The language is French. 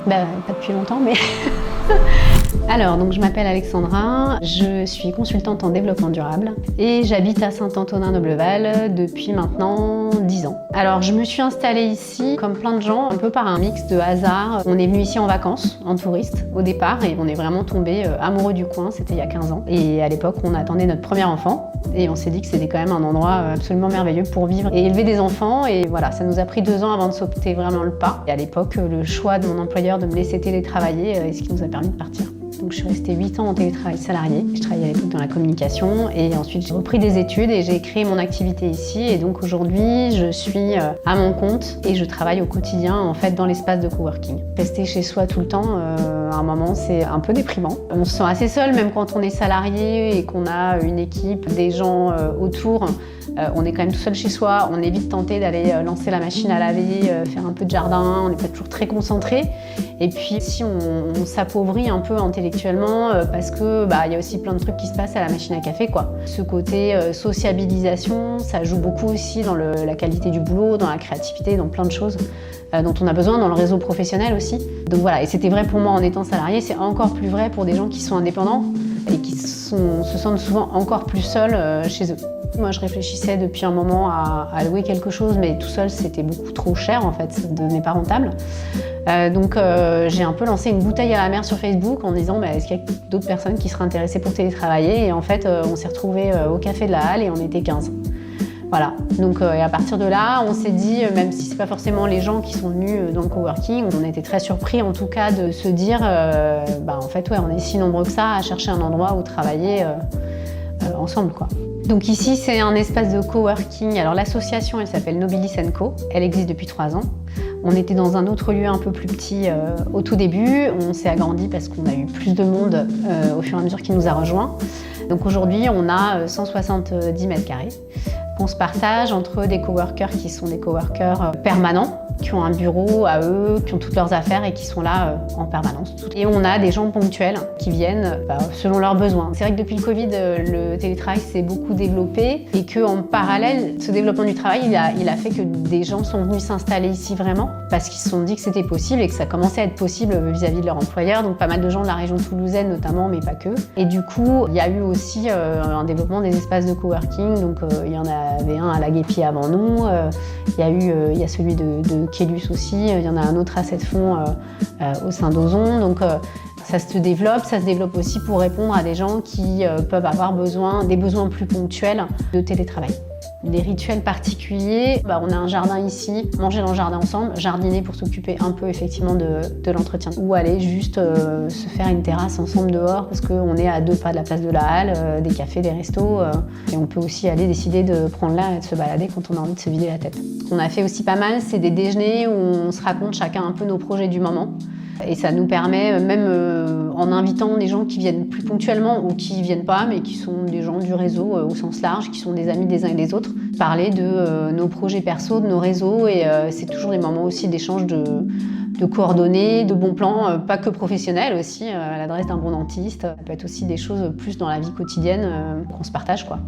Pas depuis longtemps, mais... Alors, donc je m'appelle Alexandra, je suis consultante en développement durable et j'habite à Saint-Antonin-Nobleval depuis maintenant 10 ans. Alors, je me suis installée ici, comme plein de gens, un peu par un mix de hasard. On est venu ici en vacances, en touriste, au départ, et on est vraiment tombé amoureux du coin, c'était il y a 15 ans. Et à l'époque, on attendait notre premier enfant et on s'est dit que c'était quand même un endroit absolument merveilleux pour vivre et élever des enfants. Et voilà, ça nous a pris 2 ans avant de sauter vraiment le pas. Et à l'époque, le choix de mon employeur de me laisser télétravailler est ce qui nous a permis de partir. Donc je suis restée 8 ans en télétravail salarié. Je travaillais à l'époque dans la communication et ensuite j'ai repris des études et j'ai créé mon activité ici. Et donc aujourd'hui, je suis à mon compte et je travaille au quotidien en fait dans l'espace de coworking. Rester chez soi tout le temps, à un moment, c'est un peu déprimant. On se sent assez seul même quand on est salarié et qu'on a une équipe, des gens autour. On est quand même tout seul chez soi, on est vite tenté d'aller lancer la machine à laver, faire un peu de jardin, on n'est pas toujours très concentré. Et puis si on s'appauvrit un peu intellectuellement parce que y a aussi plein de trucs qui se passent à la machine à café, quoi. Ce côté sociabilisation, ça joue beaucoup aussi dans la qualité du boulot, dans la créativité, dans plein de choses dont on a besoin dans le réseau professionnel aussi. Donc voilà, et c'était vrai pour moi en étant salarié, c'est encore plus vrai pour des gens qui sont indépendants et qui se sentent souvent encore plus seuls chez eux. Moi, je réfléchissais depuis un moment à louer quelque chose, mais tout seul, c'était beaucoup trop cher, en fait, ça ne devenait pas rentable. Donc, j'ai un peu lancé une bouteille à la mer sur Facebook en disant est-ce qu'il y a d'autres personnes qui seraient intéressées pour télétravailler? Et en fait, on s'est retrouvés au café de la Halle et on était 15. Voilà, donc et à partir de là, on s'est dit, même si c'est pas forcément les gens qui sont venus dans le coworking, on était très surpris en tout cas de se dire, en fait, ouais, on est si nombreux que ça à chercher un endroit où travailler ensemble, quoi. Donc ici, c'est un espace de coworking. Alors l'association, elle s'appelle Nobilis & Co. Elle existe depuis 3 ans. On était dans un autre lieu un peu plus petit au tout début. On s'est agrandi parce qu'on a eu plus de monde au fur et à mesure qui nous a rejoints. Donc aujourd'hui, on a 170 mètres carrés qu'on se partage entre des coworkers qui sont des coworkers permanents, qui ont un bureau à eux, qui ont toutes leurs affaires et qui sont là en permanence. Et on a des gens ponctuels qui viennent selon leurs besoins. C'est vrai que depuis le Covid, le télétravail s'est beaucoup développé et qu'en parallèle, ce développement du travail, il a fait que des gens sont venus s'installer ici vraiment parce qu'ils se sont dit que c'était possible et que ça commençait à être possible vis-à-vis de leur employeur. Donc pas mal de gens de la région toulousaine notamment, mais pas que. Et du coup, il y a eu aussi un développement des espaces de coworking. Donc il y en avait un à la Guépie avant nous. Il y a celui de Kélus aussi, il y en a un autre à Sept-Fonds au Saint-Dozon. Donc ça se développe aussi pour répondre à des gens qui peuvent avoir des besoins plus ponctuels de télétravail. Des rituels particuliers, on a un jardin ici, manger dans le jardin ensemble, jardiner pour s'occuper un peu effectivement de l'entretien. Ou aller juste se faire une terrasse ensemble dehors parce qu'on est à 2 pas de la place de la Halle, des cafés, des restos. Et on peut aussi aller décider de prendre l'air et de se balader quand on a envie de se vider la tête. Ce qu'on a fait aussi pas mal, c'est des déjeuners où on se raconte chacun un peu nos projets du moment. Et ça nous permet, même en invitant des gens qui viennent plus ponctuellement ou qui viennent pas, mais qui sont des gens du réseau au sens large, qui sont des amis des uns et des autres, parler de nos projets perso, de nos réseaux. Et c'est toujours des moments aussi d'échange de coordonnées, de bons plans, pas que professionnels aussi, à l'adresse d'un bon dentiste. Ça peut être aussi des choses plus dans la vie quotidienne qu'on se partage, quoi.